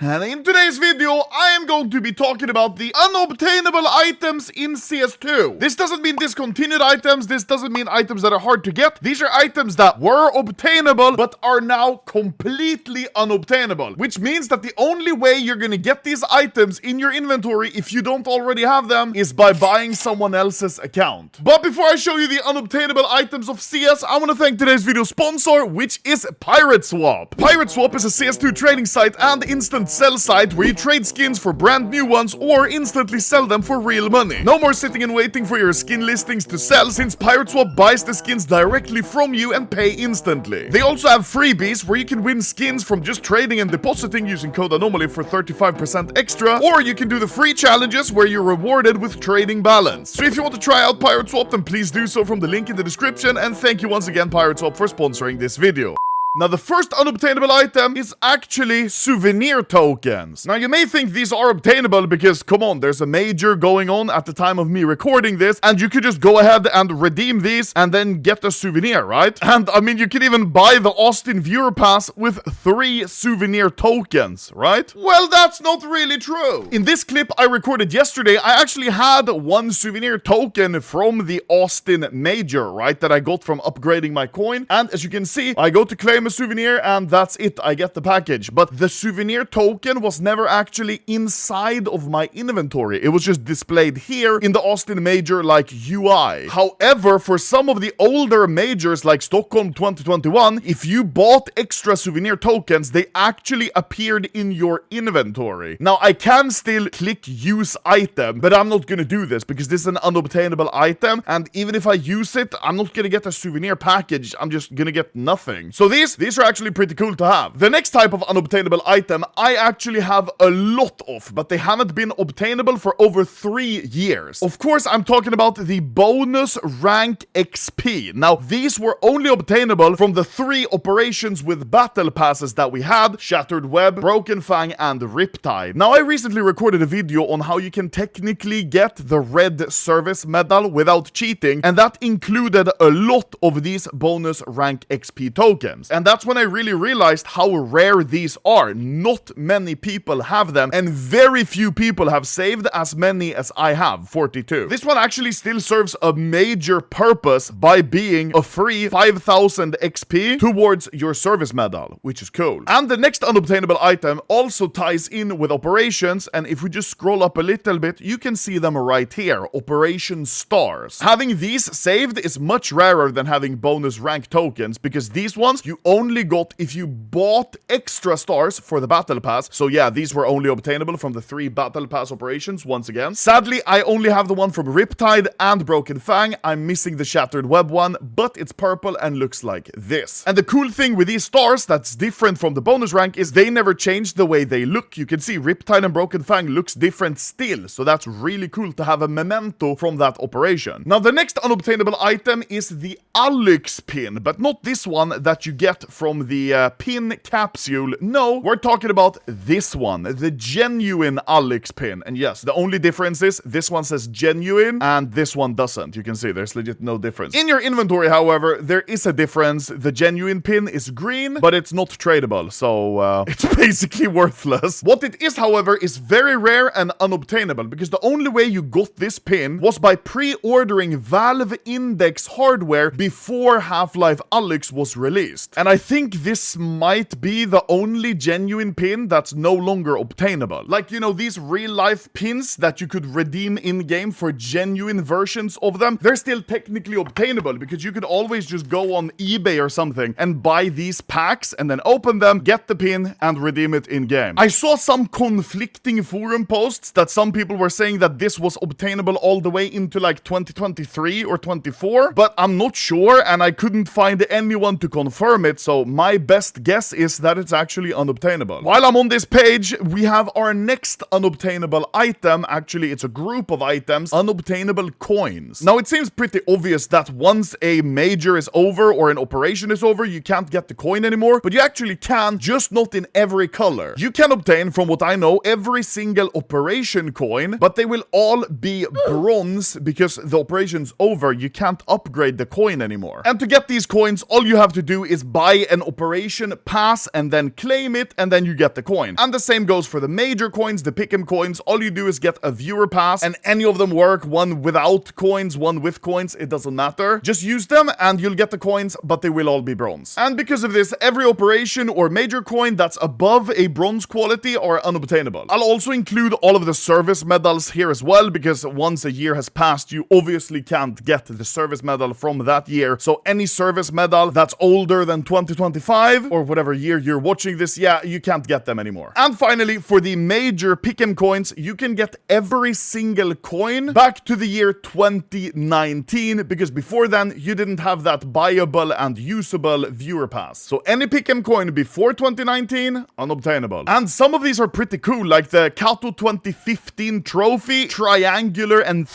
And in today's video, I am going to be talking about the unobtainable items in CS2. This doesn't mean discontinued items, this doesn't mean items that are hard to get. These are items that were obtainable, but are now completely unobtainable. Which means that the only way you're gonna get these items in your inventory, if you don't already have them, is by buying someone else's account. But before I show you the unobtainable items of CS, I want to thank today's video sponsor, which is Pirate Swap. Pirate Swap is a CS2 trading site and instant sell site where you trade skins for brand new ones or instantly sell them for real money. No more sitting and waiting for your skin listings to sell, since Pirate Swap buys the skins directly from you and pay instantly. They also have freebies where you can win skins from just trading and depositing using code Anomaly for 35% extra, or you can do the free challenges where you're rewarded with trading balance. So if you want to try out Pirate Swap, then please do so from the link in the description, and thank you once again Pirate Swap for sponsoring this video. Now, the first unobtainable item is actually Souvenir Tokens. Now, you may think these are obtainable because, come on, there's a major going on at the time of me recording this, and you could just go ahead and redeem these and then get a souvenir, right? And, I mean, you can even buy the Austin Viewer Pass with 3 Souvenir Tokens, right? Well, that's not really true. In this clip I recorded yesterday, I actually had 1 Souvenir Token from the Austin Major, right? That I got from upgrading my coin, and as you can see, I go to claim a souvenir and that's it, I get the package. But the souvenir token was never actually inside of my inventory. It was just displayed here in the Austin Major like UI. However, for some of the older majors like Stockholm 2021, if you bought extra souvenir tokens, they actually appeared in your inventory. Now, I can still click use item, but I'm not gonna do this because this is an unobtainable item, and even if I use it, I'm not gonna get a souvenir package, I'm just gonna get nothing. So these are actually pretty cool to have. The next type of unobtainable item I actually have a lot of, but they haven't been obtainable for over 3 years. Of course, I'm talking about the bonus rank XP. Now, these were only obtainable from the 3 operations with battle passes that we had: Shattered Web, Broken Fang, and Riptide. Now, I recently recorded a video on how you can technically get the red service medal without cheating, and that included a lot of these bonus rank XP tokens. And that's when I really realized how rare these are. Not many people have them, and very few people have saved as many as I have, 42. This one actually still serves a major purpose by being a free 5,000 XP towards your service medal, which is cool. And the next unobtainable item also ties in with operations, and if we just scroll up a little bit, you can see them right here, Operation Stars. Having these saved is much rarer than having bonus rank tokens, because these ones you only got if you bought extra stars for the battle pass. So yeah, these were only obtainable from the 3 battle pass operations once again. Sadly, I only have the one from Riptide and Broken Fang. I'm missing the Shattered Web one, but it's purple and looks like this. And the cool thing with these stars that's different from the bonus rank is they never changed the way they look. You can see Riptide and Broken Fang looks different still, so that's really cool to have a memento from that operation. Now, the next unobtainable item is the Alyx pin, but not this one that you get from the pin capsule. No, we're talking about this one, the genuine Alyx pin. And yes, the only difference is this one says genuine and this one doesn't. You can see there's legit no difference. In your inventory, however, there is a difference. The genuine pin is green, but it's not tradable, so it's basically worthless. What it is, however, is very rare and unobtainable, because the only way you got this pin was by pre-ordering Valve Index hardware before Half-Life Alyx was released. And I think this might be the only genuine pin that's no longer obtainable. Like, you know, these real-life pins that you could redeem in-game for genuine versions of them, they're still technically obtainable, because you could always just go on eBay or something and buy these packs and then open them, get the pin, and redeem it in-game. I saw some conflicting forum posts that some people were saying that this was obtainable all the way into like 2023 or 24, but I'm not sure, and I couldn't find anyone to confirm it, so my best guess is that it's actually unobtainable. While I'm on this page, we have our next unobtainable item. Actually, it's a group of items, unobtainable coins. Now, it seems pretty obvious that once a major is over or an operation is over, you can't get the coin anymore, but you actually can, just not in every color. You can obtain, from what I know, every single operation coin, but they will all be bronze because the operation's over. You can't upgrade the coin anymore. And to get these coins, all you have to do is buy buy an operation pass and then claim it, and then you get the coin. And the same goes for the major coins, the pick'em coins. All you do is get a viewer pass, and any of them work, one without coins, one with coins, it doesn't matter. Just use them and you'll get the coins, but they will all be bronze. And because of this, every operation or major coin that's above a bronze quality are unobtainable. I'll also include all of the service medals here as well, because once a year has passed, you obviously can't get the service medal from that year. So any service medal that's older than 2025 or whatever year you're watching this, yeah, you can't get them anymore. And finally, for the major pick'em coins, you can get every single coin back to the year 2019, because before then you didn't have that buyable and usable viewer pass. So any pick'em coin before 2019, unobtainable. And some of these are pretty cool, like the Kato 2015 trophy, triangular and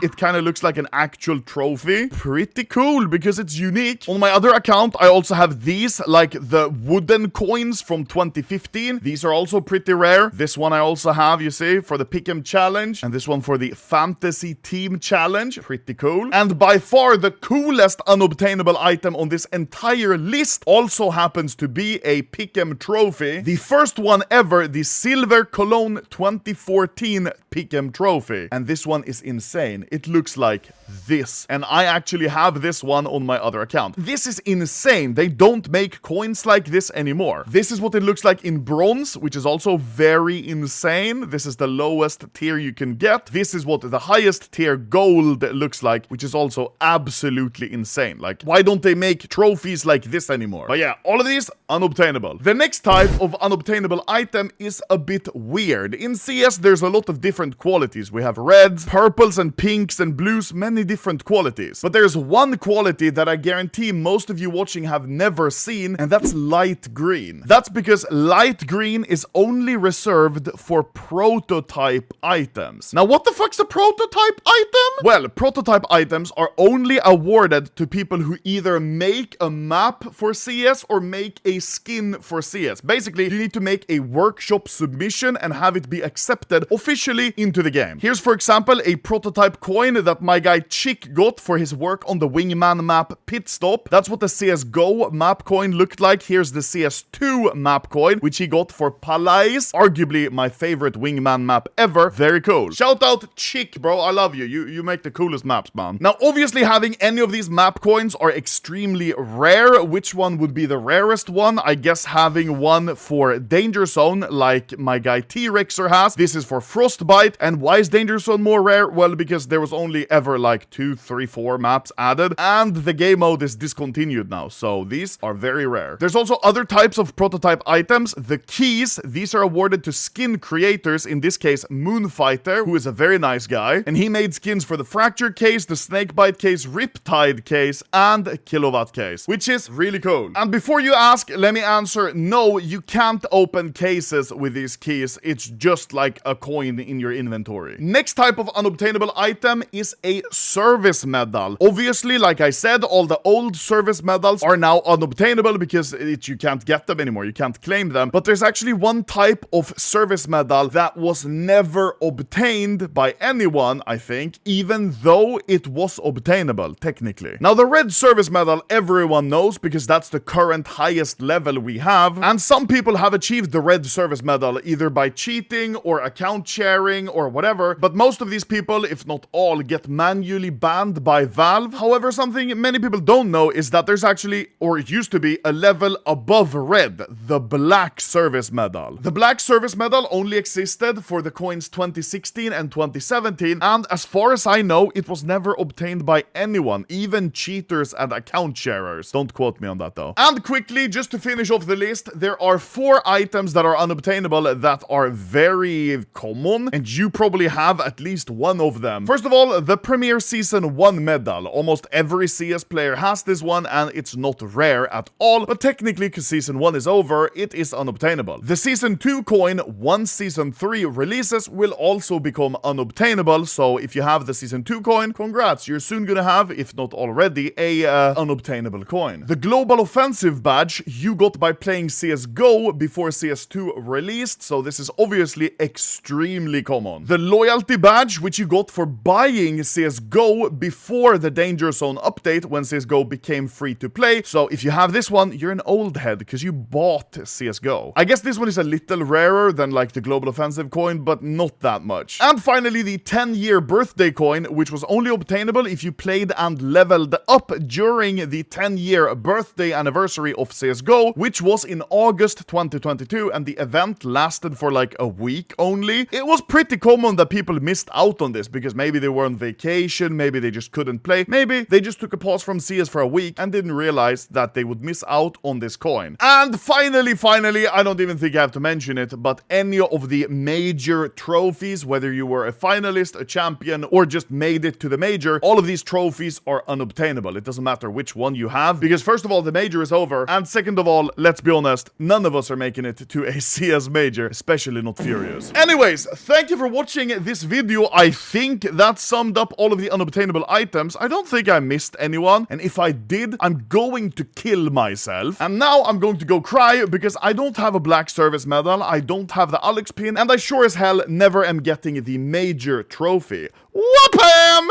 it kind of looks like an actual trophy. Pretty cool because it's unique. On my other account, I also have these, like the wooden coins from 2015. These are also pretty rare. This one I also have, you see, for the Pick'em challenge, and this one for the fantasy team challenge. Pretty cool. And by far the coolest unobtainable item on this entire list also happens to be a Pick'em trophy. The first one ever, the Silver Cologne 2014 Pick'em trophy. And this one is insane. It looks like this. And I actually have this one on my other account. This is insane. They don't make coins like this anymore. This is what it looks like in bronze, which is also very insane. This is the lowest tier you can get. This is what the highest tier gold looks like, which is also absolutely insane. Like, why don't they make trophies like this anymore? But yeah, all of these, unobtainable. The next type of unobtainable item is a bit weird. In CS, there's a lot of different qualities. We have reds, purples, and pinks, and blues, many different qualities. But there's one quality that I guarantee most of you watching have never seen, and that's light green. That's because light green is only reserved for prototype items. Now, what the fuck's a prototype item? Well, prototype items are only awarded to people who either make a map for CS or make a skin for CS. Basically, you need to make a workshop submission and have it be accepted officially into the game. Here's, for example, a prototype coin that my guy Chick got for his work on the Wingman map Pit Stop. That's what the CSGO map coin looked like. Here's the CS2 map coin, which he got for Palais, arguably my favorite Wingman map ever. Very cool. Shout out Chick, bro. I love you. You make the coolest maps, man. Now, obviously, having any of these map coins are extremely rare. Which one would be the rarest one? I guess having one for Danger Zone, like my guy T-Rexer has. This is for Frostbite. And why is Danger Zone more rare? Well, because there was only ever like 2, 3, 4 maps added, and the game mode is discontinued now, so these are very rare. There's also other types of prototype items. The keys, these are awarded to skin creators, in this case Moonfighter, who is a very nice guy, and he made skins for the Fracture case, the Snakebite case, Riptide case, and Kilowatt case, which is really cool. And before you ask, let me answer, no, you can't open cases with these keys. It's just like a coin in your inventory. Next type of unobtainable item is a service medal. Obviously, like I said, all the old service medals are now unobtainable because you can't get them anymore. You can't claim them. But there's actually one type of service medal that was never obtained by anyone, I think, even though it was obtainable, technically. Now, the red service medal everyone knows because that's the current highest level we have. And some people have achieved the red service medal either by cheating or account sharing or whatever. But most of these people, if not all, get manually banned by Valve. However, something many people don't know is that there's actually, or it used to be, a level above red, the black service medal. The black service medal only existed for the coins 2016 and 2017, and as far as I know, it was never obtained by anyone, even cheaters and account sharers. Don't quote me on that though. And quickly, just to finish off the list, there are 4 items that are unobtainable that are very common, and you probably have at least one of them. First of all, the Premier Season 1 medal. Almost every CS player has this one, and it's not rare at all, but technically, because Season 1 is over, it is unobtainable. The Season 2 coin, once Season 3 releases, will also become unobtainable, so if you have the Season 2 coin, congrats, you're soon gonna have, if not already, a unobtainable coin. The Global Offensive badge you got by playing CSGO before CS2 released, so this is obviously extremely common. The Loyalty badge, which you got for buying CSGO before the Danger Zone update when CSGO became free to play. So if you have this one, you're an old head because you bought CSGO. I guess this one is a little rarer than like the Global Offensive coin, but not that much. And finally, the 10-year birthday coin, which was only obtainable if you played and leveled up during the 10-year birthday anniversary of CSGO, which was in August 2022, and the event lasted for like a week only. It was pretty common that people missed out on this because maybe they were on vacation, maybe they just couldn't play, maybe they just took a pause from CS for a week and didn't realize that they would miss out on this coin. And finally, I don't even think I have to mention it, but any of the major trophies, whether you were a finalist, a champion, or just made it to the major, all of these trophies are unobtainable. It doesn't matter which one you have, because first of all, the major is over, and second of all, let's be honest, none of us are making it to a CS major, especially not Furious. Anyways, thank you for watching this video. I think that summed up all of the unobtainable items. I don't think I missed anyone, and if I did, I'm going to kill myself. And now I'm going to go cry because I don't have a black service medal, I don't have the Alex pin, and I sure as hell never am getting the major trophy. Whoop-am!